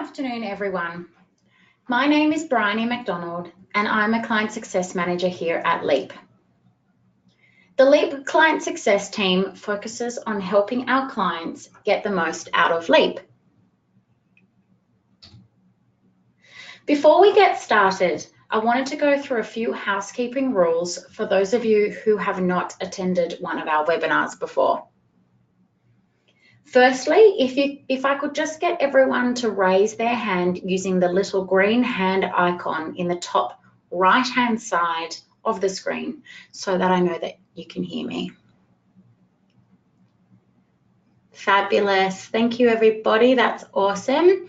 afternoon, everyone. My name is Bryony McDonald, and I'm a Client Success Manager here at Leap. The Leap Client Success team focuses on helping our clients get the most out of Leap. Before we get started, I wanted to go through a few housekeeping rules for those of you who have not attended one of our webinars before. Firstly, if I could just get everyone to raise their hand using the little green hand icon in the top right-hand side of the screen so that I know that you can hear me. Fabulous. Thank you, everybody. That's awesome.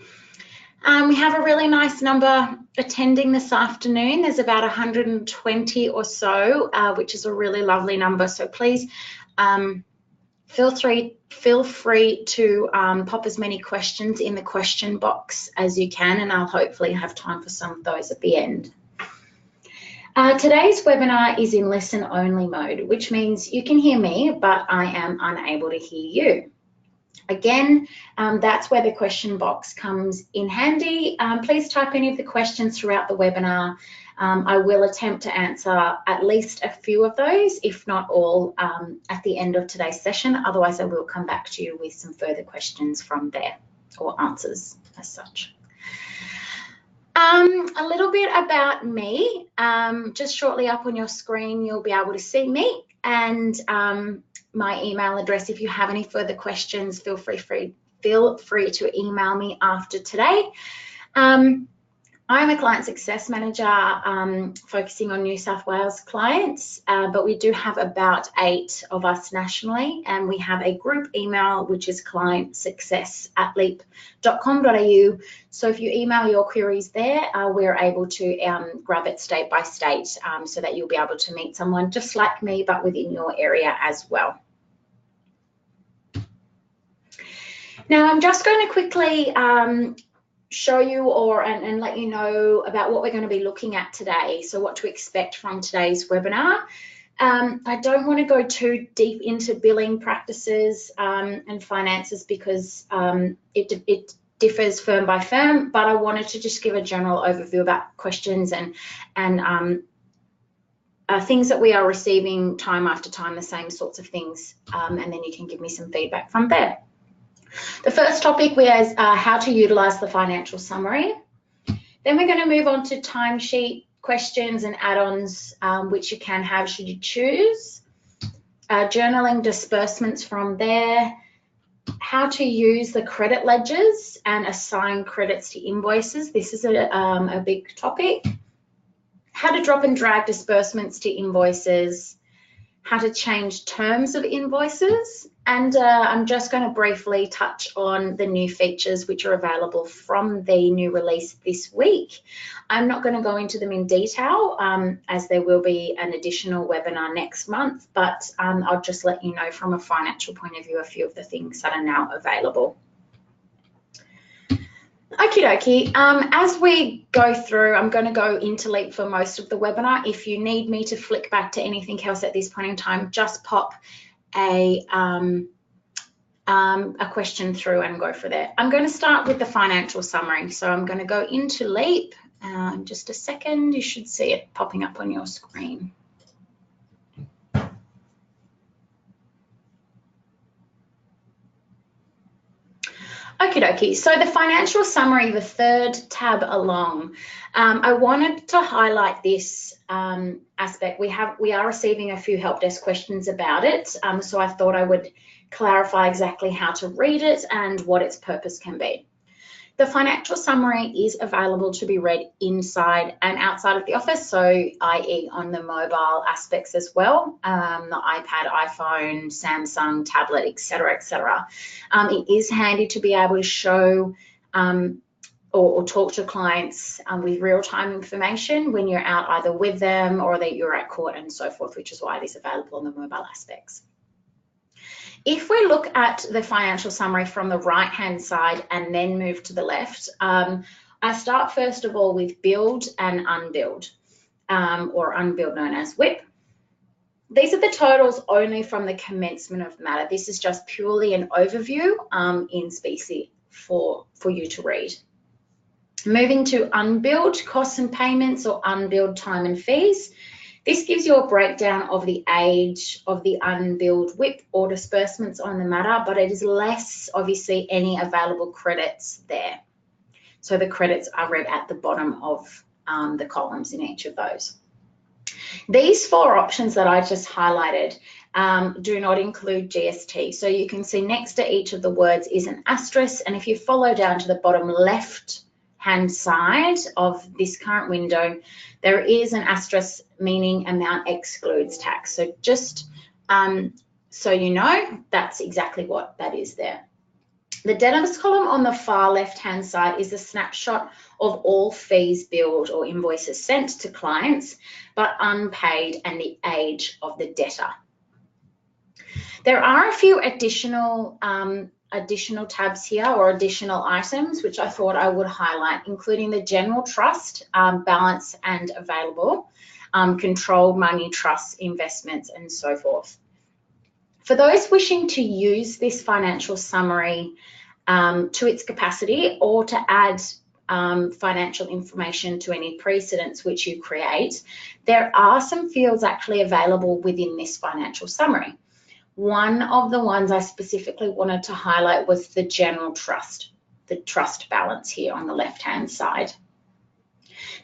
We have a really nice number attending this afternoon. There's about 120 or so, which is a really lovely number. So please feel free to pop as many questions in the question box as you can, and I'll hopefully have time for some of those at the end. Today's webinar is in listen only mode, which means you can hear me, but I am unable to hear you. Again, that's where the question box comes in handy. Please type any of the questions throughout the webinar. I will attempt to answer at least a few of those, if not all, at the end of today's session. Otherwise, I will come back to you with some further questions from there, or answers as such. A little bit about me. Just shortly up on your screen, you'll be able to see me and my email address. If you have any further questions, feel free to email me after today. I'm a Client Success Manager focusing on New South Wales clients, but we do have about 8 of us nationally, and we have a group email which is clientsuccess@leap.com.au. So if you email your queries there, we're able to grab it state by state so that you'll be able to meet someone just like me, but within your area as well. Now I'm just going to quickly show you and let you know about what we're going to be looking at today, so what to expect from today's webinar. I don't want to go too deep into billing practices and finances because it differs firm by firm, but I wanted to just give a general overview about questions and things that we are receiving time after time, the same sorts of things, and then you can give me some feedback from there. The first topic is how to utilize the financial summary. Then we're going to move on to timesheet questions and add-ons, which you can have should you choose. Journaling disbursements from there. How to use the credit ledgers and assign credits to invoices. This is a big topic. How to drop and drag disbursements to invoices. How to change terms of invoices, and I'm just going to briefly touch on the new features which are available from the new release this week. I'm not going to go into them in detail as there will be an additional webinar next month, but I'll just let you know from a financial point of view a few of the things that are now available. Okie dokie, as we go through, I'm going to go into Leap for most of the webinar. If you need me to flick back to anything else at this point in time, just pop a question through and go for there. I'm going to start with the financial summary. So I'm going to go into Leap. In just a second, you should see it popping up on your screen. Okie dokie, so the financial summary, the third tab along, I wanted to highlight this aspect. We are receiving a few help desk questions about it, so I thought I would clarify exactly how to read it and what its purpose can be. The financial summary is available to be read inside and outside of the office, so i.e. on the mobile aspects as well, the iPad, iPhone, Samsung, tablet, etc., etc. It is handy to be able to show or talk to clients with real-time information when you're out either with them or that you're at court and so forth, which is why it is available on the mobile aspects. If we look at the financial summary from the right-hand side and then move to the left, I start first of all with billed and unbilled, or unbilled known as WIP. These are the totals only from the commencement of the matter. This is just purely an overview in specie for you to read. Moving to unbilled costs and payments or unbilled time and fees. This gives you a breakdown of the age of the unbilled WIP or disbursements on the matter, but it is less, obviously, any available credits there. So the credits are read at the bottom of the columns in each of those. These 4 options that I just highlighted do not include GST. So you can see next to each of the words is an asterisk, and if you follow down to the bottom left-hand side of this current window, there is an asterisk meaning amount excludes tax. So just so you know, that's exactly what that is there. The debtors column on the far left-hand side is a snapshot of all fees billed or invoices sent to clients, but unpaid, and the age of the debtor. There are a few additional tabs here or additional items which I thought I would highlight, including the general trust, balance and available, controlled money trusts, investments, and so forth. For those wishing to use this financial summary to its capacity or to add financial information to any precedents which you create, there are some fields actually available within this financial summary. One of the ones I specifically wanted to highlight was the general trust, the trust balance here on the left-hand side.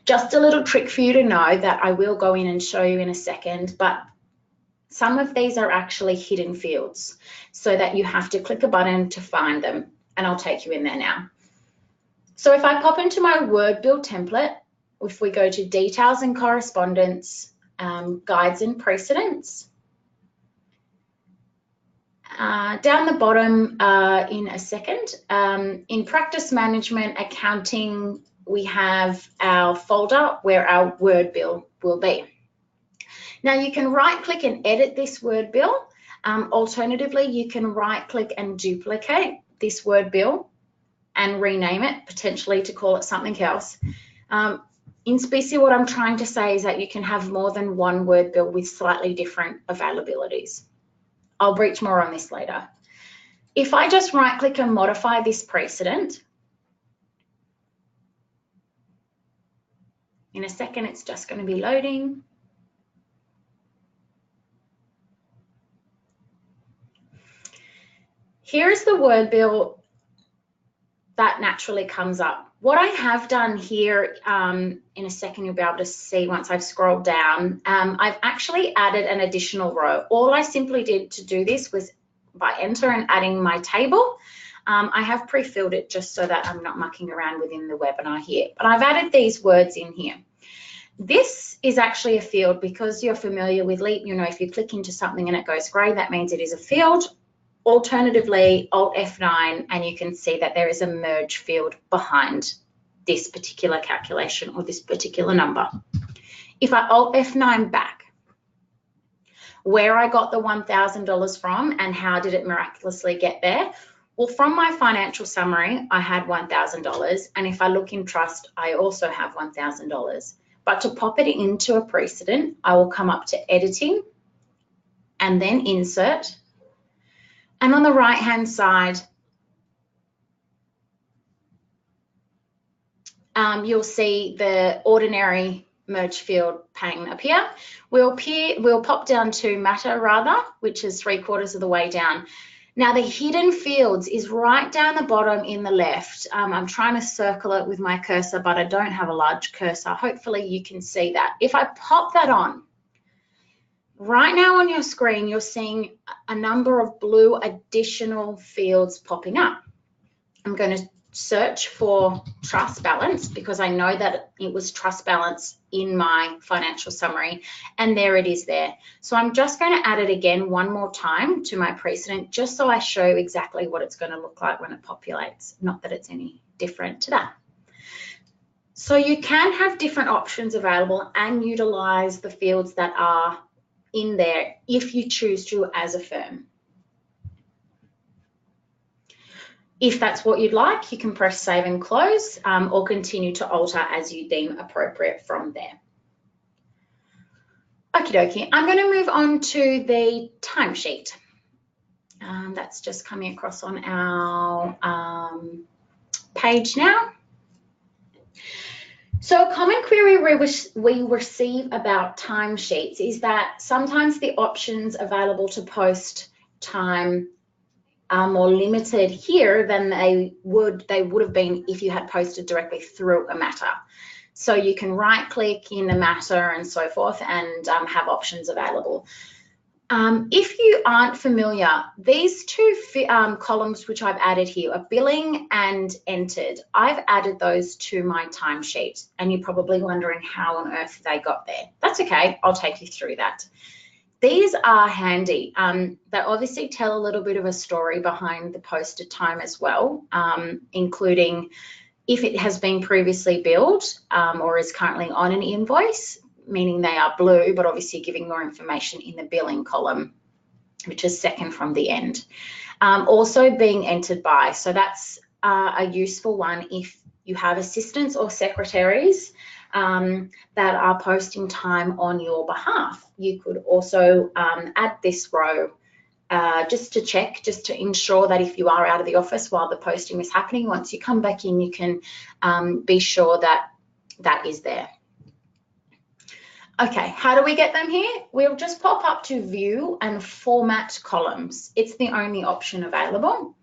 Just a little trick for you to know that I will go in and show you in a second, but some of these are actually hidden fields so that you have to click a button to find them, and I'll take you in there now. So if I pop into my Word Bill template, if we go to Details and Correspondence, Guides and Precedents, down the bottom in a second, in Practice Management Accounting, we have our folder where our Word Bill will be. Now you can right click and edit this Word Bill. Alternatively, you can right click and duplicate this Word Bill and rename it, potentially to call it something else. In specie, what I'm trying to say is that you can have more than one Word Bill with slightly different availabilities. I'll breach more on this later. If I just right click and modify this precedent, in a second it's just going to be loading. Here's the Word Bill that naturally comes up. What I have done here, in a second you'll be able to see once I've scrolled down, I've actually added an additional row. All I simply did to do this was by enter and adding my table. I have pre-filled it just so that I'm not mucking around within the webinar here, but I've added these words in here. This is actually a field because you're familiar with LEAP. You know, if you click into something and it goes grey, that means it is a field. Alternatively, Alt F9, and you can see that there is a merge field behind this particular calculation or this particular number. If I Alt F9 back, where I got the $1,000 from and how did it miraculously get there? Well, from my financial summary, I had $1,000, and if I look in trust, I also have $1,000. But to pop it into a precedent, I will come up to Editing and then Insert. And on the right-hand side, you'll see the ordinary merge field pane appear. We'll pop down to Matter rather, which is 3/4 of the way down. Now the hidden fields is right down the bottom in the left. I'm trying to circle it with my cursor, but I don't have a large cursor. Hopefully you can see that. If I pop that on, right now on your screen, you're seeing a number of blue additional fields popping up. I'm going to search for trust balance because I know that it was trust balance in my financial summary, and there it is there. So I'm just going to add it again one more time to my precedent just so I show exactly what it's going to look like when it populates. Not that it's any different to that. So you can have different options available and utilize the fields that are in there if you choose to as a firm. If that's what you'd like, you can press Save and Close or continue to alter as you deem appropriate from there. Okie dokie, I'm going to move on to the timesheet. That's just coming across on our page now. So a common query we receive about timesheets is that sometimes the options available to post time are more limited here than they would have been if you had posted directly through a Matter. So you can right click in the Matter and so forth and have options available. If you aren't familiar, these two columns which I've added here are billing and entered. I've added those to my timesheet, and you're probably wondering how on earth they got there. That's okay, I'll take you through that. These are handy. They obviously tell a little bit of a story behind the posted time as well, including if it has been previously billed or is currently on an invoice, meaning they are blue, but obviously giving more information in the billing column, which is second from the end. Also being entered by, so that's a useful one if you have assistants or secretaries that are posting time on your behalf. You could also add this row just to check, just to ensure that if you are out of the office while the posting is happening, once you come back in, you can be sure that that is there. Okay, how do we get them here? We'll just pop up to View and Format Columns. It's the only option available.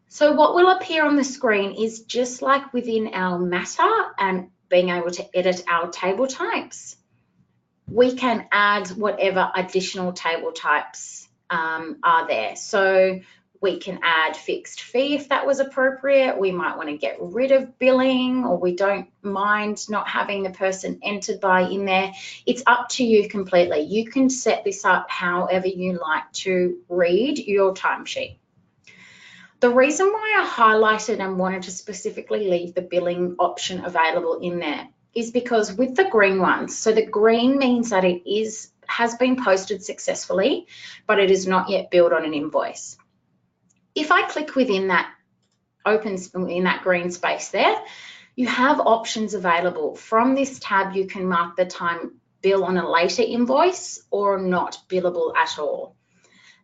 So what will appear on the screen is just like within our Matter and being able to edit our table types, we can add whatever additional table types are there. So we can add fixed fee if that was appropriate. We might want to get rid of billing, or we don't mind not having the person entered by in there. It's up to you completely. You can set this up however you like to read your timesheet. The reason why I highlighted and wanted to specifically leave the billing option available in there is because with the green ones, so the green means that it has been posted successfully, but it is not yet billed on an invoice. If I click within that in that green space there, you have options available. From this tab, you can mark the time bill on a later invoice or not billable at all.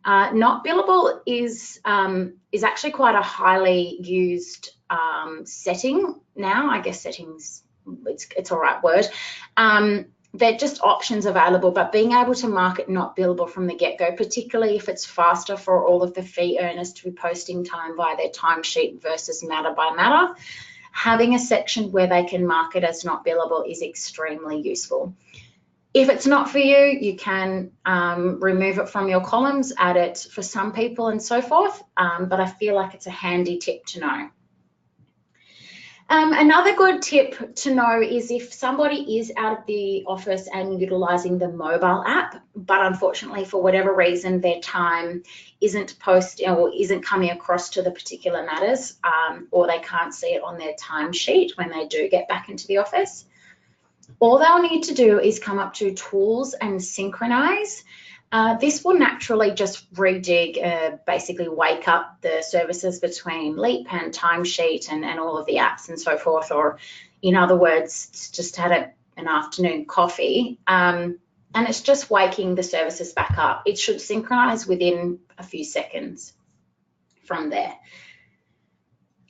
Not billable is actually quite a highly used setting now. I guess settings, it's all right word. They're just options available, but being able to mark it not billable from the get-go, particularly if it's faster for all of the fee earners to be posting time via their timesheet versus Matter by Matter, having a section where they can mark it as not billable is extremely useful. If it's not for you, you can remove it from your columns, add it for some people and so forth, but I feel like it's a handy tip to know. Another good tip to know is if somebody is out of the office and utilising the mobile app, but unfortunately for whatever reason their time isn't posted or isn't coming across to the particular matters, or they can't see it on their timesheet when they do get back into the office, all they'll need to do is come up to Tools and Synchronize. This will naturally just rejig, basically wake up the services between Leap and Timesheet and all of the apps and so forth, or in other words, just had an afternoon coffee, and it's just waking the services back up. It should synchronize within a few seconds from there.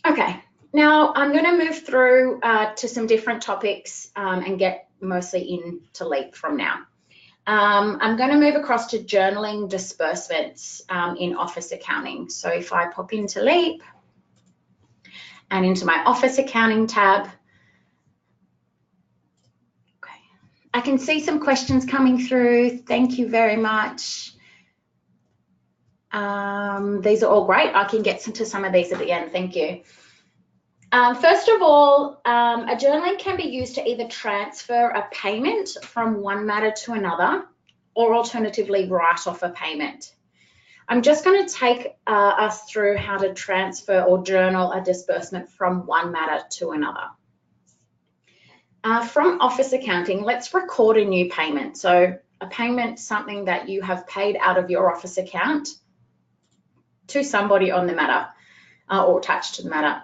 Okay, now I'm going to move through to some different topics and get mostly into Leap from now. I'm going to move across to journaling disbursements in office accounting. So if I pop into Leap and into my office accounting tab, okay, I can see some questions coming through. Thank you very much. These are all great. I can get to some of these at the end. Thank you. First of all, a journaling can be used to either transfer a payment from one matter to another, or alternatively write off a payment. I'm just going to take us through how to transfer or journal a disbursement from one matter to another. From office accounting, let's record a new payment. So a payment, something that you have paid out of your office account to somebody on the matter. Or attached to the matter.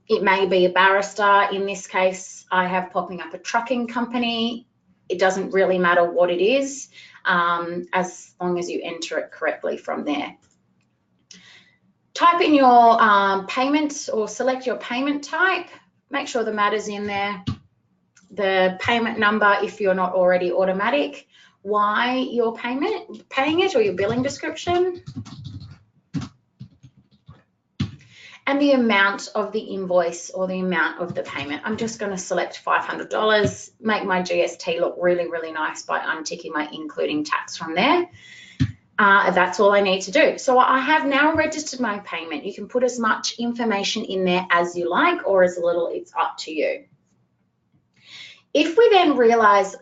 It may be a barrister. In this case, I have popping up a trucking company. It doesn't really matter what it is, as long as you enter it correctly from there. Type in your payment or select your payment type. Make sure the matter's in there. the payment number if you're not already automatic, why you're paying it or your billing description, and the amount of the invoice or the amount of the payment. I'm just going to select $500, make my GST look really, really nice by unticking my including tax from there. That's all I need to do. So I have now registered my payment. You can put as much information in there as you like or as little, it's up to you. If we then realize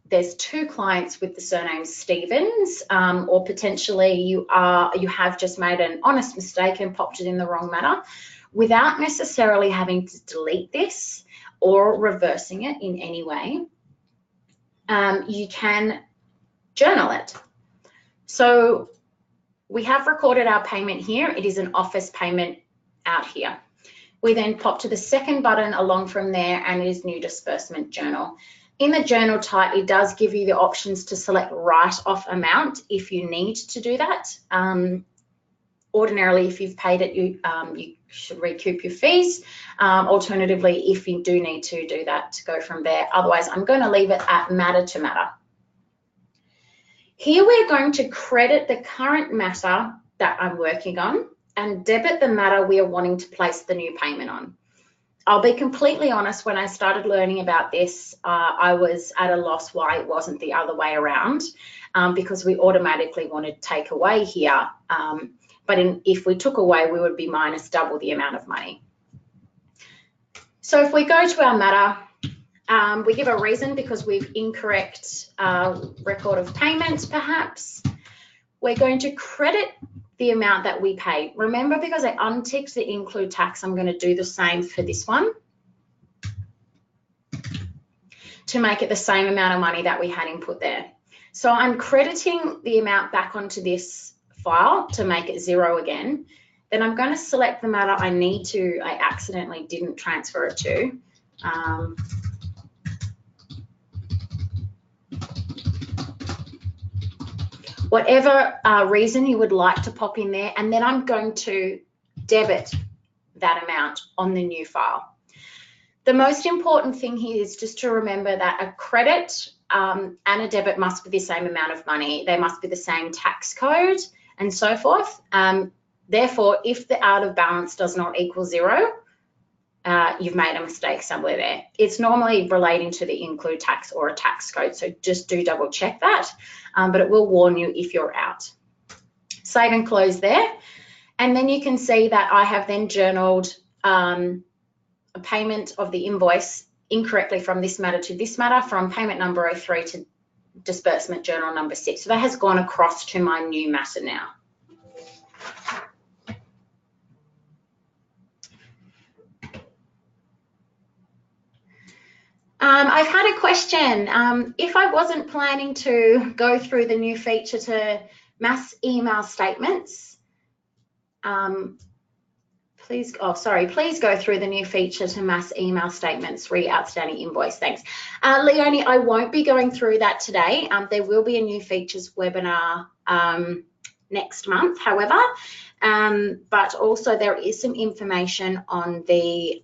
there's 2 clients with the surname Stevens, or potentially you have just made an honest mistake and popped it in the wrong manner, without necessarily having to delete this or reversing it in any way, you can journal it. So we have recorded our payment here. It is an office payment out here. We then pop to the second button along from there, and it is new disbursement journal. In the journal type, it does give you the options to select write-off amount if you need to do that. Ordinarily, if you've paid it, you should recoup your fees. Alternatively, if you do need to do that, to go from there. Otherwise, I'm going to leave it at matter to matter. Here we're going to credit the current matter that I'm working on and debit the matter we are wanting to place the new payment on. I'll be completely honest, when I started learning about this, I was at a loss why it wasn't the other way around, because we automatically wanted take away here. But if we took away, we would be minus double the amount of money. So if we go to our matter, we give a reason because we've incorrect record of payment perhaps. We're going to credit the amount that we paid. Remember, because I unticked the include tax, I'm going to do the same for this one to make it the same amount of money that we had input there. So I'm crediting the amount back onto this file to make it 0 again. Then I'm going to select the matter I accidentally didn't transfer it to. Whatever reason you would like to pop in there, and then I'm going to debit that amount on the new file. The most important thing here is just to remember that a credit and a debit must be the same amount of money. They must be the same tax code and so forth. Therefore, if the out of balance does not equal 0, you've made a mistake somewhere there. It's normally relating to the include tax or a tax code, so just do double check that, but it will warn you if you're out. Save and close there, and then you can see that I have then journaled a payment of the invoice incorrectly from this matter to this matter, from payment number 03 to disbursement journal number 6. So that has gone across to my new matter now. I've had a question. If I wasn't planning to go through the new feature to mass email statements, please go through the new feature to mass email statements, outstanding invoice. Thanks. Leonie, I won't be going through that today. There will be a new features webinar next month, however, but also there is some information on the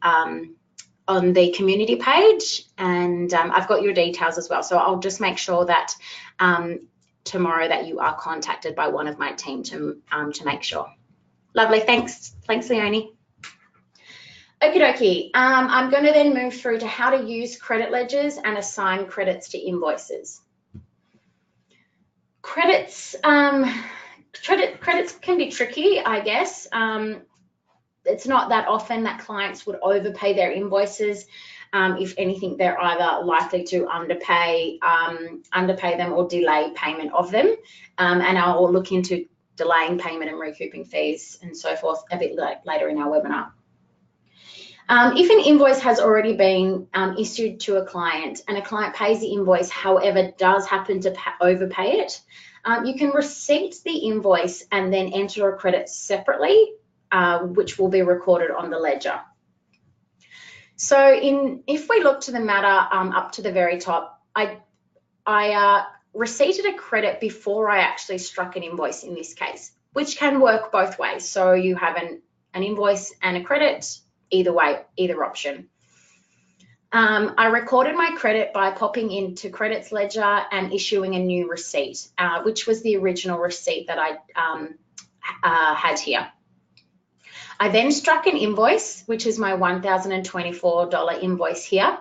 community page, and I've got your details as well. So I'll just make sure that tomorrow that you are contacted by one of my team to make sure. Lovely, thanks Leonie. Okie dokie, I'm going to then move through to how to use credit ledgers and assign credits to invoices. Credits can be tricky, I guess. It's not that often that clients would overpay their invoices. If anything, they're either likely to underpay them or delay payment of them. And I'll look into delaying payment and recouping fees and so forth a bit later in our webinar. If an invoice has already been issued to a client and a client pays the invoice, however, does happen to overpay it, you can receipt the invoice and then enter a credit separately, which will be recorded on the ledger. So if we look to the matter up to the very top, I receipted a credit before I actually struck an invoice in this case, which can work both ways. So you have an invoice and a credit, either way, either option. I recorded my credit by popping into Credits Ledger and issuing a new receipt, which was the original receipt that I had here. I then struck an invoice, which is my $1,024 invoice here.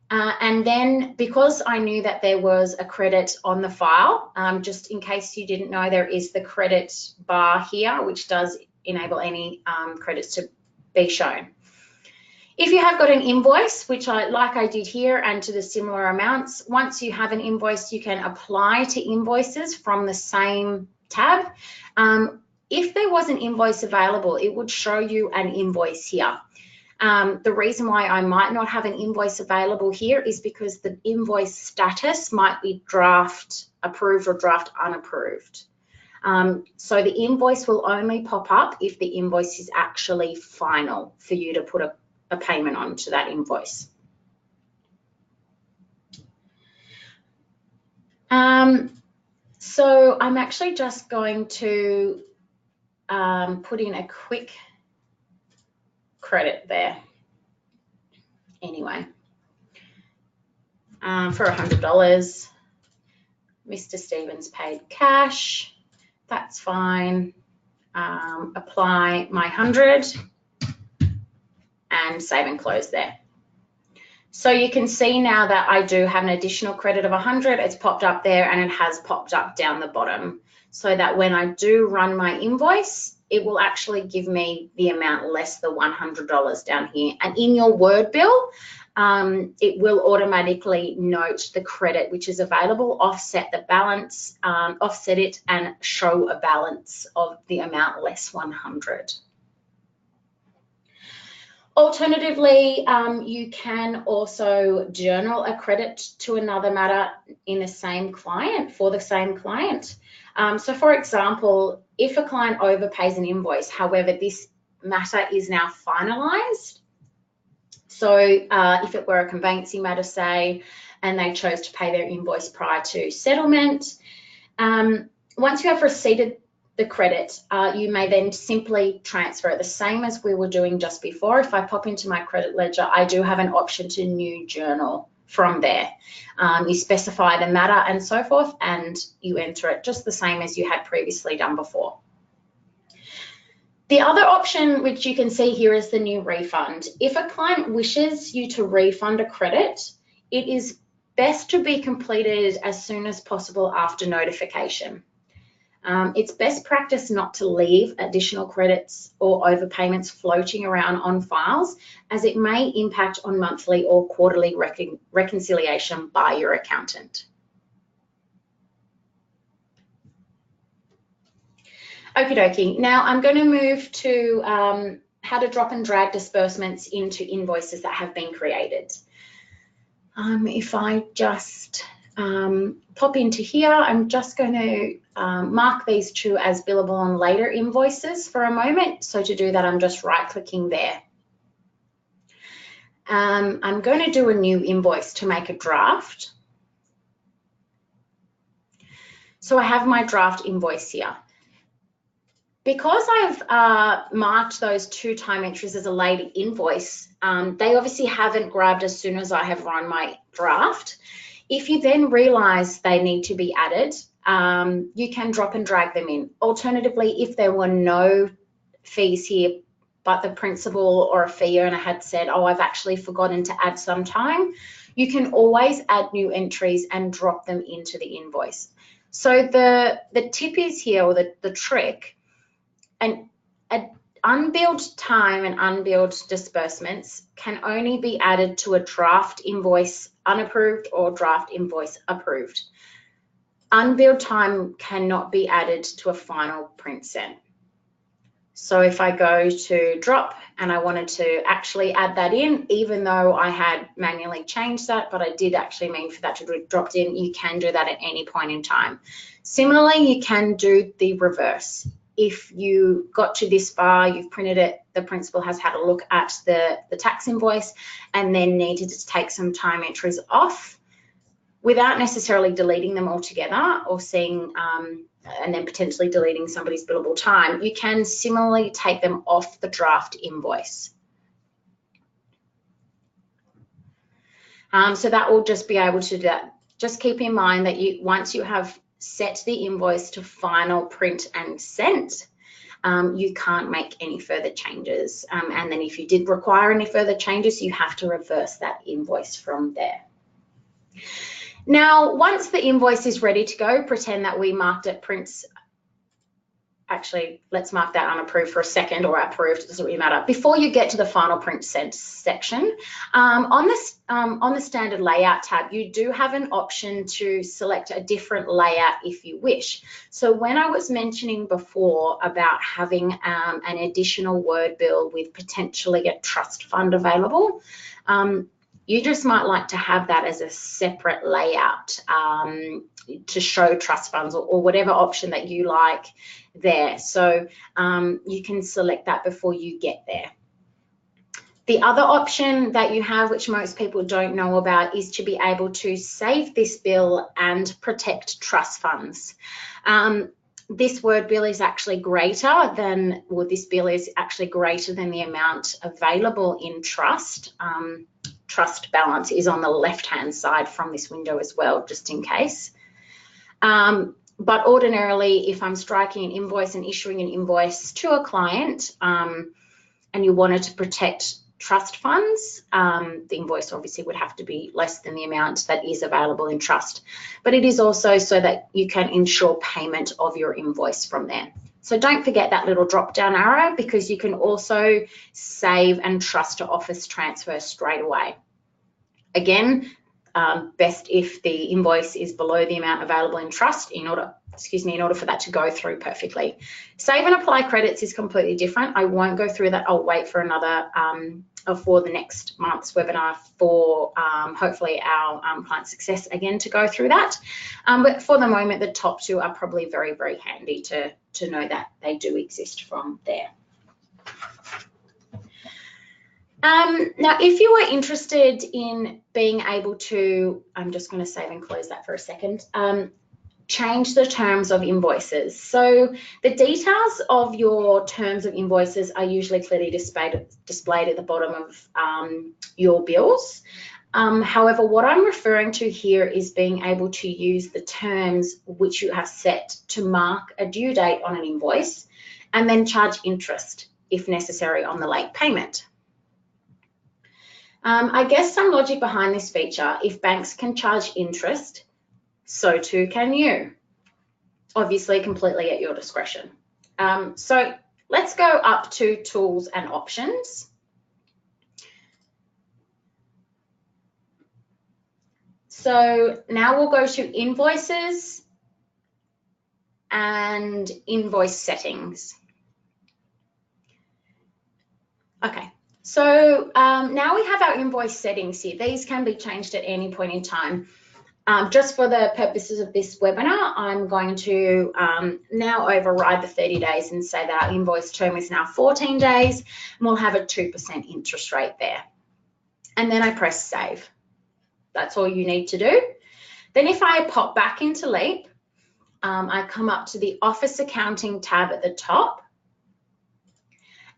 And then because I knew that there was a credit on the file, just in case you didn't know, there is the credit bar here, which does enable any credits to be shown. If you have got an invoice, which like I did here, and to the similar amounts, once you have an invoice, you can apply to invoices from the same tab. If there was an invoice available, it would show you an invoice here. The reason why I might not have an invoice available here is because the invoice status might be draft approved or draft unapproved. So the invoice will only pop up if the invoice is actually final for you to put a payment onto that invoice. So I'm actually just going to put in a quick credit there. Anyway, for $100, Mr. Stevens paid cash. That's fine. Apply my 100 and save and close there. So you can see now that I do have an additional credit of 100. It's popped up there and it has popped up down the bottom, so that when I do run my invoice, it will actually give me the amount less the $100 down here. And in your Word bill, it will automatically note the credit which is available, offset the balance, offset it, and show a balance of the amount less 100. Alternatively, you can also journal a credit to another matter in the same client, for the same client. So for example, if a client overpays an invoice, however, this matter is now finalized. So if it were a conveyancing matter, say, and they chose to pay their invoice prior to settlement, once you have receipted the credit, you may then simply transfer it, the same as we were doing just before. If I pop into my credit ledger, I do have an option to new journal from there. You specify the matter and so forth, and you enter it just the same as you had previously done before. The other option which you can see here is the new refund. If a client wishes you to refund a credit, it is best to be completed as soon as possible after notification. It's best practice not to leave additional credits or overpayments floating around on files, as it may impact on monthly or quarterly reconciliation by your accountant. Okie dokie. Now I'm going to move to how to drop and drag disbursements into invoices that have been created. If I just pop into here, I'm just going to mark these two as billable on later invoices for a moment. So to do that, I'm just right-clicking there. I'm going to do a new invoice to make a draft. So I have my draft invoice here. Because I've marked those two time entries as a later invoice, they obviously haven't grabbed as soon as I have run my draft. If you then realize they need to be added, you can drop and drag them in. Alternatively, if there were no fees here, but the principal or a fee earner had said, oh, I've actually forgotten to add some time, you can always add new entries and drop them into the invoice. So the tip is here, or the trick, an unbilled time and unbilled disbursements can only be added to a draft invoice unapproved or draft invoice approved. Unbilled time cannot be added to a final print sent. So if I go to drop and I wanted to actually add that in, even though I had manually changed that, but I did actually mean for that to be dropped in, you can do that at any point in time. Similarly, you can do the reverse. If you got to this far, you've printed it, the principal has had a look at the tax invoice and then needed to take some time entries off without necessarily deleting them altogether or seeing and then potentially deleting somebody's billable time, you can similarly take them off the draft invoice. So that will just be able to do that. Just keep in mind that once you have set the invoice to final print and sent, you can't make any further changes. And then if you did require any further changes, you have to reverse that invoice from there. Now, once the invoice is ready to go, pretend that we marked it prints. Actually, let's mark that unapproved for a second, or approved, it doesn't really matter. Before you get to the final print sent section, on the standard layout tab, you do have an option to select a different layout if you wish. So when I was mentioning before about having an additional word bill with potentially a trust fund available, you just might like to have that as a separate layout to show trust funds, or whatever option that you like there. So you can select that before you get there. The other option that you have, which most people don't know about, is to be able to save this bill and protect trust funds. This word bill is actually greater than, well, this bill is actually greater than the amount available in trust. Trust balance is on the left-hand side from this window as well, just in case. But ordinarily, if I'm striking an invoice and issuing an invoice to a client, and you wanted to protect trust funds, the invoice obviously would have to be less than the amount that is available in trust. But it is also so that you can ensure payment of your invoice from there. So don't forget that little drop-down arrow, because you can also save and trust to office transfer straight away. Again, best if the invoice is below the amount available in trust in order for that to go through perfectly. Save and apply credits is completely different. I won't go through that. I'll wait for another for the next month's webinar for hopefully our client success again to go through that. But for the moment, the top two are probably very, very handy to know that they do exist from there. Now, if you are interested in being able to, I'm just going to save and close that for a second, change the terms of invoices. So the details of your terms of invoices are usually clearly displayed at the bottom of your bills. However, what I'm referring to here is being able to use the terms which you have set to mark a due date on an invoice and then charge interest, if necessary, on the late payment. I guess some logic behind this feature: if banks can charge interest, so too can you. Obviously, completely at your discretion. So let's go up to tools and options. So now we'll go to invoices and invoice settings. Okay. So now we have our invoice settings here. These can be changed at any point in time. Just for the purposes of this webinar, I'm going to now override the 30 days and say that our invoice term is now 14 days, and we'll have a 2% interest rate there. And then I press save. That's all you need to do. Then if I pop back into Leap, I come up to the Office Accounting tab at the top,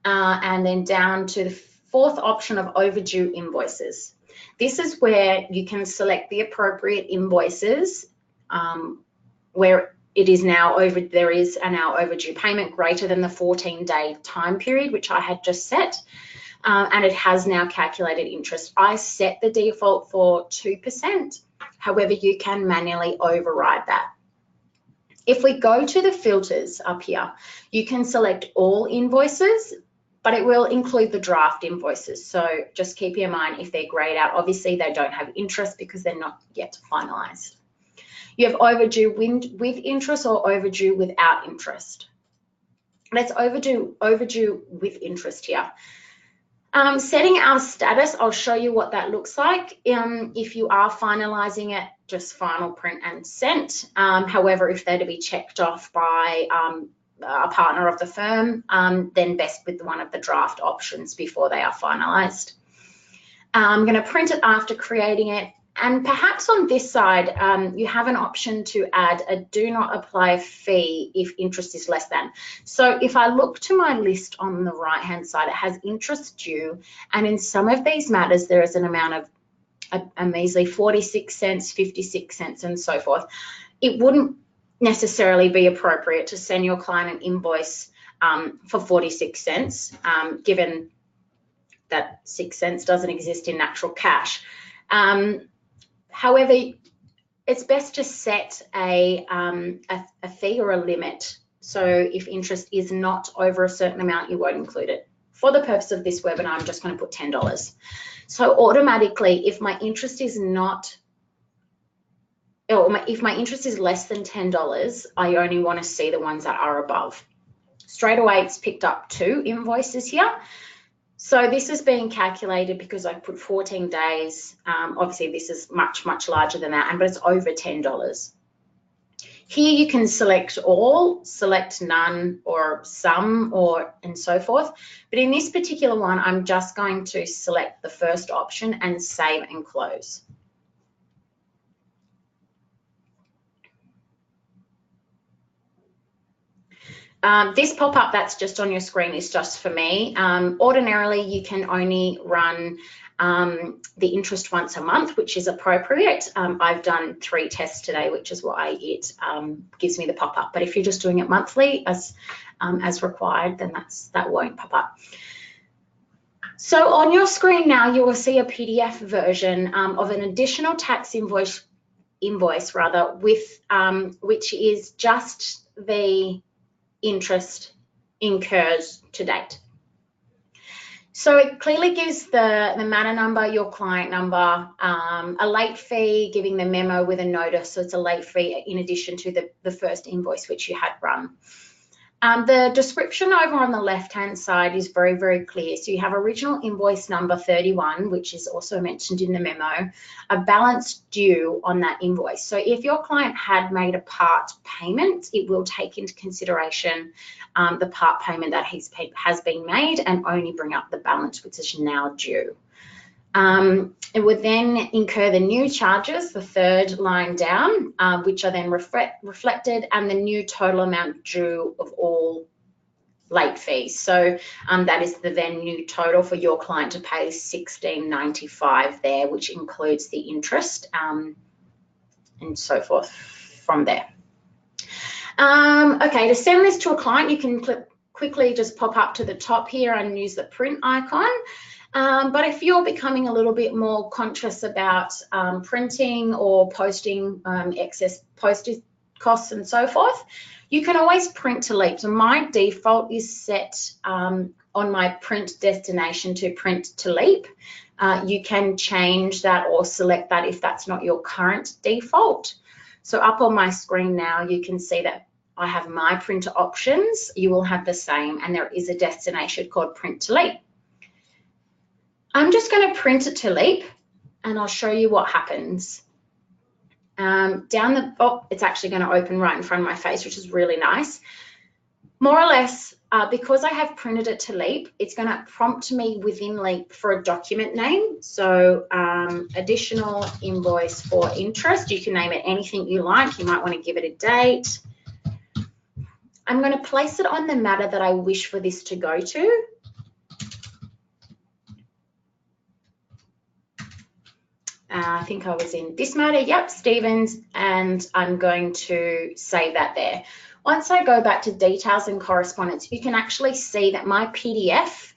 and then down to the fourth option of overdue invoices. This is where you can select the appropriate invoices where it is now there is a now overdue payment greater than the 14-day time period, which I had just set, and it has now calculated interest. I set the default for 2%. However, you can manually override that. If we go to the filters up here, you can select all invoices, but it will include the draft invoices. So just keep in mind, if they're grayed out, obviously they don't have interest because they're not yet finalized. You have overdue with interest or overdue without interest. Let's overdue with interest here. Setting our status, I'll show you what that looks like. If you are finalizing it, just final print and sent. However, if they're to be checked off by a partner of the firm, then best with one of the draft options before they are finalized. I'm going to print it after creating it, and perhaps on this side you have an option to add a do not apply fee if interest is less than. So if I look to my list on the right hand side, it has interest due, and in some of these matters there is an amount of a measly 46 cents, 56 cents, and so forth, it wouldn't necessarily be appropriate to send your client an invoice for 46 cents, given that 6 cents doesn't exist in natural cash. However, it's best to set a fee or a limit. So if interest is not over a certain amount, you won't include it. For the purpose of this webinar, I'm just going to put $10. So automatically, if my interest is not, or if my interest is less than $10, I only want to see the ones that are above. Straight away, it's picked up 2 invoices here. So this is being calculated because I put 14 days. Obviously, this is much, much larger than that, but it's over $10. Here you can select all, select none, or some, and so forth. But in this particular one, I'm just going to select the first option and save and close. This pop-up that's just on your screen is just for me. Ordinarily, you can only run the interest once a month, which is appropriate. I've done 3 tests today, which is why it gives me the pop-up. But if you're just doing it monthly as required, then that won't pop up. So on your screen now, you will see a PDF version of an additional tax invoice with which is just the interest incurs to date. So it clearly gives the matter number, your client number, a late fee, giving the memo with a notice. So it's a late fee in addition to the first invoice which you had run. The description over on the left-hand side is very, very clear. So you have original invoice number 31, which is also mentioned in the memo, a balance due on that invoice. So if your client had made a part payment, it will take into consideration the part payment that has been made and only bring up the balance, which is now due. It would then incur the new charges, the third line down, which are then reflected, and the new total amount due of all late fees. So that is the then new total for your client to pay $16.95 there, which includes the interest and so forth from there. Okay, to send this to a client, you can quickly just pop up to the top here and use the print icon. But if you're becoming a little bit more conscious about printing or posting excess postage costs and so forth, you can always print to leap. So my default is set on my print destination to print to leap. You can change that or select that if that's not your current default. So up on my screen now, you can see that I have my printer options. You will have the same, and there is a destination called print to leap. I'm just going to print it to leap, and I'll show you what happens. It's actually going to open right in front of my face, which is really nice. More or less, because I have printed it to leap, it's going to prompt me within leap for a document name. So additional invoice for interest. You can name it anything you like. You might want to give it a date. I'm going to place it on the matter that I wish for this to go to. I think I was in this matter, yep, Stevens, and I'm going to save that there. Once I go back to details and correspondence, you can actually see that my PDF,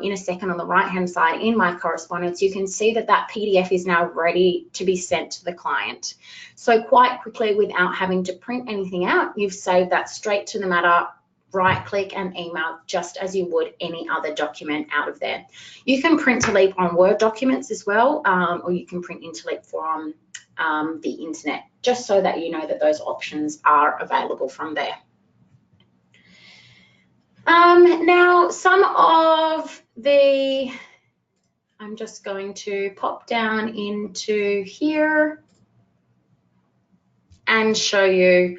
in a second on the right-hand side in my correspondence, you can see that that PDF is now ready to be sent to the client. So quite quickly, without having to print anything out, you've saved that straight to the matter, right-click and email just as you would any other document out of there. You can print to leap on Word documents as well, or you can print into leap from the internet, just so that you know that those options are available from there. Now, some of the, I'm just going to pop down into here and show you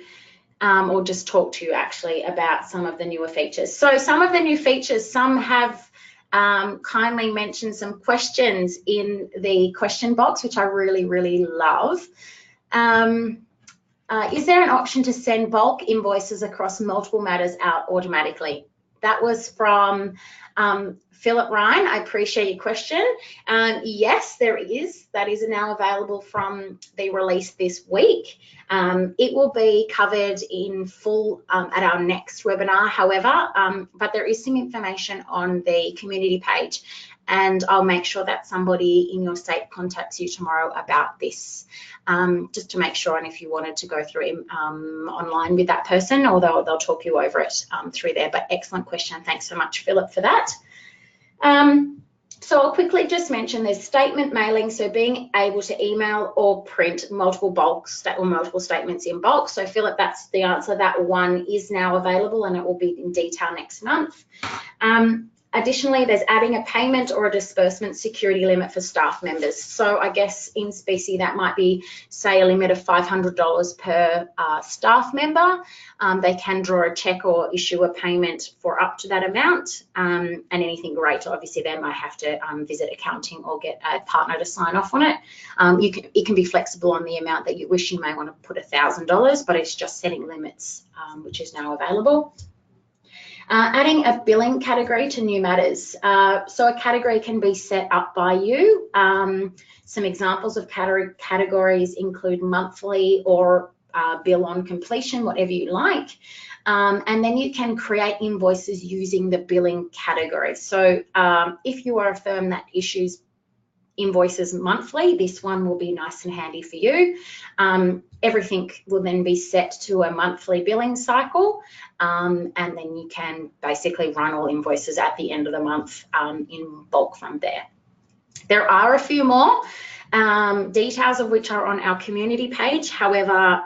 or just talk to you actually about some of the newer features. So some of the new features, some have kindly mentioned some questions in the question box, which I really, really love. Is there an option to send bulk invoices across multiple matters out automatically? That was from Philip Ryan, I appreciate your question. Yes, there is. That is now available from the release this week. It will be covered in full at our next webinar, however, but there is some information on the community page, and I'll make sure that somebody in your state contacts you tomorrow about this, just to make sure, and if you wanted to go through it online with that person, or they'll talk you over it through there. But excellent question. Thanks so much, Philip, for that. So I'll quickly just mention there's statement mailing, so being able to email or print multiple statements in bulk. So Philip, that's the answer. That one is now available and it will be in detail next month. Additionally, there's adding a payment or a disbursement security limit for staff members. So I guess in specie that might be, say, a limit of $500 per staff member. They can draw a check or issue a payment for up to that amount, and anything greater, obviously they might have to visit accounting or get a partner to sign off on it. It can be flexible on the amount that you wish. You may want to put $1,000, but it's just setting limits, which is now available. Adding a billing category to new matters. So a category can be set up by you. Some examples of categories include monthly or bill on completion, whatever you like. And then you can create invoices using the billing category. So if you are a firm that issues invoices monthly, this one will be nice and handy for you. Everything will then be set to a monthly billing cycle, and then you can basically run all invoices at the end of the month in bulk from there. There are a few more details of which are on our community page. However,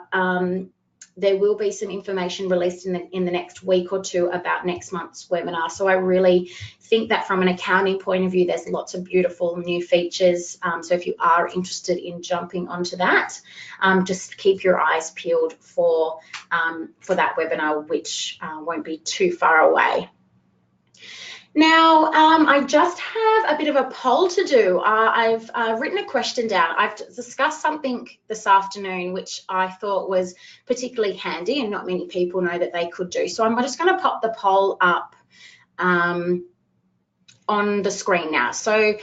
there will be some information released in the next week or two about next month's webinar. So I really think that from an accounting point of view, there's lots of beautiful new features. So if you are interested in jumping onto that, just keep your eyes peeled for that webinar, which won't be too far away. Now, I just have a bit of a poll to do. I've written a question down. I've discussed something this afternoon which I thought was particularly handy and not many people know that they could do. So I'm just going to pop the poll up on the screen now. So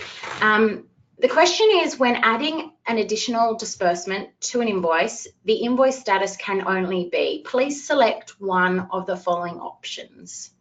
the question is, when adding an additional disbursement to an invoice, the invoice status can only be, please select one of the following options.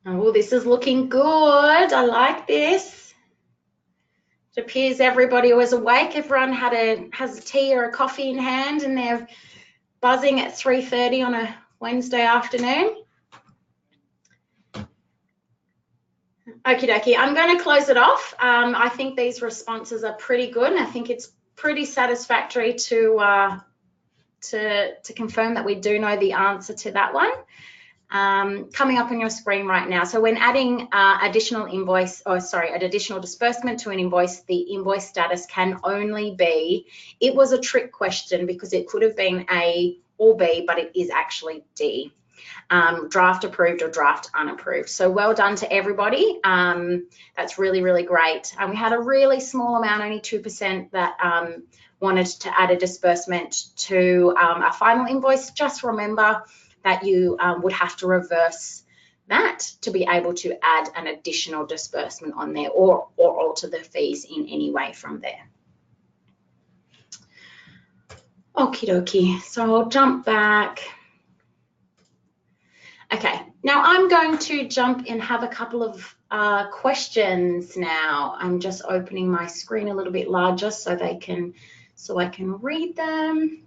Oh, this is looking good. I like this. It appears everybody was awake. Everyone has a tea or a coffee in hand and they're buzzing at 3:30 on a Wednesday afternoon. Okie dokie, I'm going to close it off. I think these responses are pretty good, and I think it's pretty satisfactory to confirm that we do know the answer to that one. Coming up on your screen right now. So when adding additional disbursement to an invoice, the invoice status can only be, it was a trick question because it could have been A or B, but it is actually D. Draft approved or draft unapproved. So well done to everybody. That's really, really great. We had a really small amount, only 2%, that wanted to add a disbursement to a final invoice. Just remember that you would have to reverse that to be able to add an additional disbursement on there, or alter the fees in any way from there. Okie dokie, so I'll jump back. Okay, now I'm going to jump and have a couple of questions now. I'm just opening my screen a little bit larger so I can read them.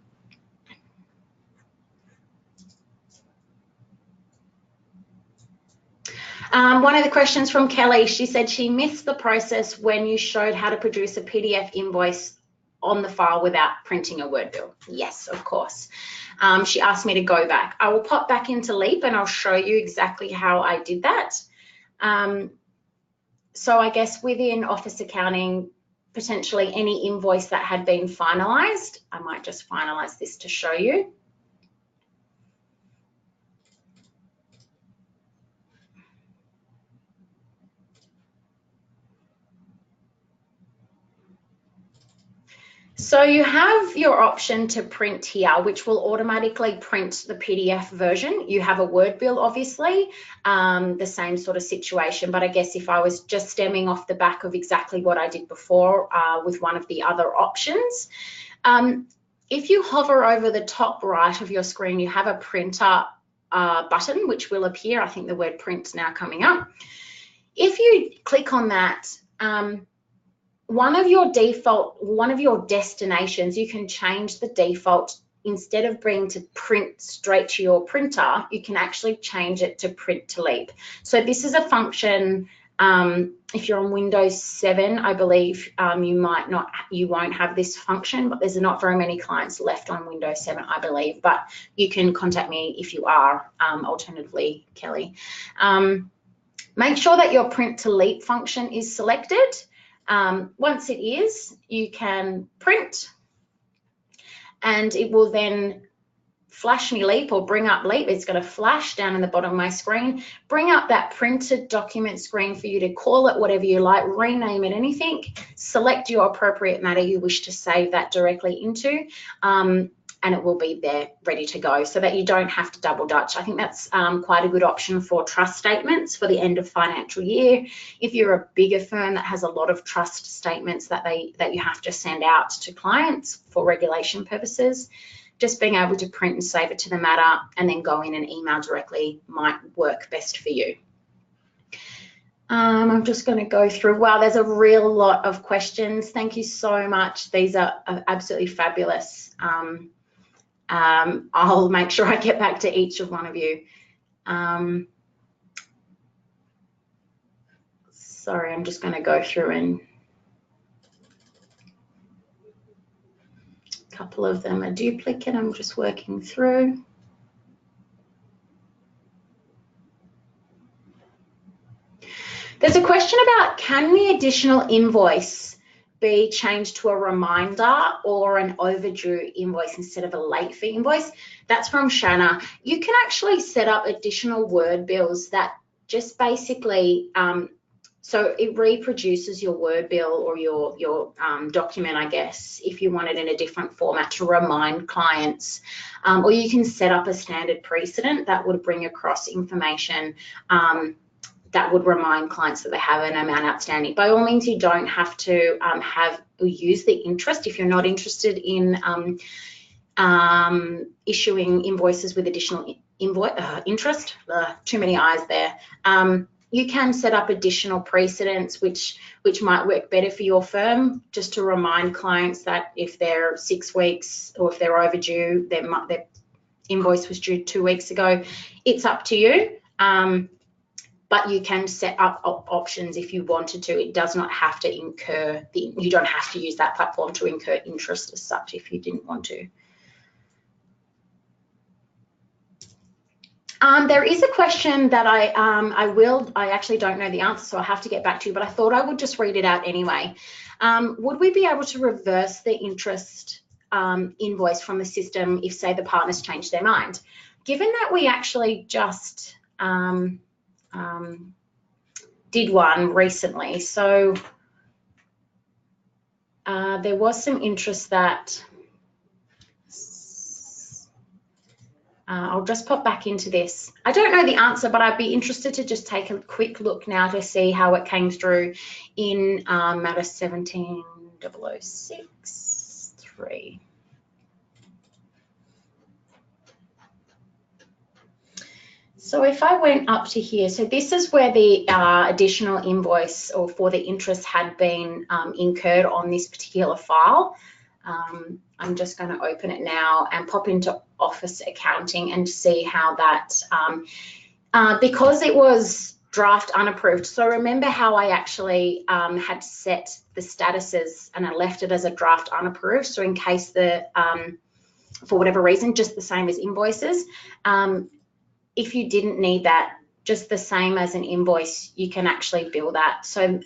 One of the questions from Kelly, she said she missed the process when you showed how to produce a PDF invoice on the file without printing a Word bill. Yes, of course. She asked me to go back. I will pop back into Leap and I'll show you exactly how I did that. So I guess within Office Accounting, potentially any invoice that had been finalized. I might just finalize this to show you. So you have your option to print here, which will automatically print the PDF version. You have a Word bill, obviously, the same sort of situation. But I guess if I was just stemming off the back of exactly what I did before with one of the other options, if you hover over the top right of your screen, you have a printer button, which will appear. I think the word print's now coming up. If you click on that, one of your destinations, you can change the default. Instead of being to print straight to your printer, you can actually change it to print to Leap. So this is a function, if you're on Windows 7, I believe you won't have this function, but there's not very many clients left on Windows 7, I believe, but you can contact me if you are, alternatively, Kelly. Make sure that your print to Leap function is selected. Once it is, you can print, and it will then flash me Leap or bring up Leap. It's going to flash down in the bottom of my screen, bring up that printed document screen for you to call it whatever you like, rename it anything, select your appropriate matter you wish to save that directly into, and it will be there ready to go so that you don't have to double dutch. I think that's quite a good option for trust statements for the end of financial year. If you're a bigger firm that has a lot of trust statements that you have to send out to clients for regulation purposes, just being able to print and save it to the matter and then go in and email directly might work best for you. I'm just going to go through. Wow, there's a real lot of questions. Thank you so much. These are absolutely fabulous. I'll make sure I get back to each of one of you. Sorry, I'm just going to go through, and a couple of them are duplicate. I'm just working through. There's a question about, can the additional invoice be changed to a reminder or an overdue invoice instead of a late fee invoice? That's from Shanna. You can actually set up additional word bills that just basically, so it reproduces your word bill or your document, I guess, if you want it in a different format to remind clients. Or you can set up a standard precedent that would bring across information that would remind clients that they have an amount outstanding. By all means, you don't have to use the interest if you're not interested in issuing invoices with additional interest. Too many eyes there. You can set up additional precedents which might work better for your firm, just to remind clients that if they're 6 weeks or if they're overdue, their invoice was due 2 weeks ago. It's up to you. But you can set up options if you wanted to. It does not have to incur, you don't have to use that platform to incur interest as such if you didn't want to. There is a question that I actually don't know the answer, so I have to get back to you, but I thought I would just read it out anyway. Would we be able to reverse the interest invoice from the system if, say, the partners change their mind? Given that we actually just did one recently, so there was some interest that I'll just pop back into this. I don't know the answer, but I'd be interested to just take a quick look now to see how it came through in matter 17006-3. So if I went up to here, so this is where the additional invoice or for the interest had been incurred on this particular file. I'm just going to open it now and pop into Office Accounting and see how that, because it was draft unapproved. So remember how I actually had set the statuses and I left it as a draft unapproved. So in case for whatever reason, just the same as invoices, if you didn't need that, just the same as an invoice, you can actually bill that. So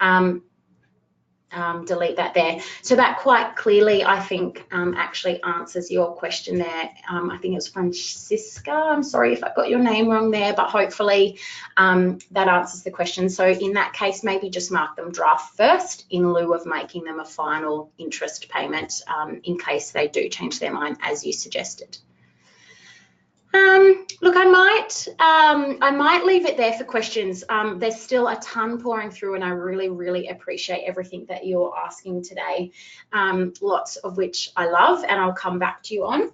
delete that there. So that quite clearly, I think, actually answers your question there. I think it was Francisca. I'm sorry if I got your name wrong there, but hopefully that answers the question. So in that case, maybe just mark them draft first in lieu of making them a final interest payment in case they do change their mind as you suggested. Look, I might leave it there for questions. There's still a ton pouring through, and I really appreciate everything that you're asking today, lots of which I love, and I'll come back to you on.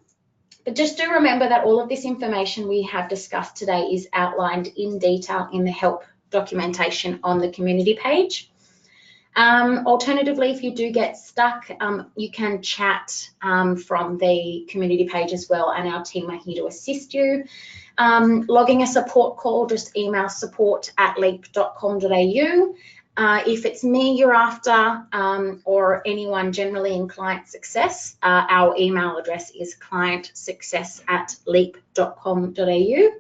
But just do remember that all of this information we have discussed today is outlined in detail in the help documentation on the community page. Alternatively, if you do get stuck, you can chat from the community page as well, and our team are here to assist you. Logging a support call, just email support@leap.com.au. If it's me you're after, or anyone generally in client success, our email address is clientsuccess@leap.com.au.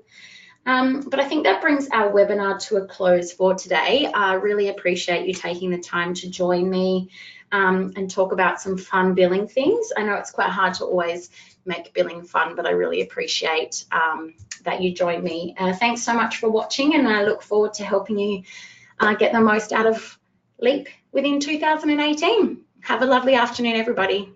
But I think that brings our webinar to a close for today. I really appreciate you taking the time to join me and talk about some fun billing things. I know it's quite hard to always make billing fun, but I really appreciate that you joined me. Thanks so much for watching, and I look forward to helping you get the most out of Leap within 2018. Have a lovely afternoon, everybody.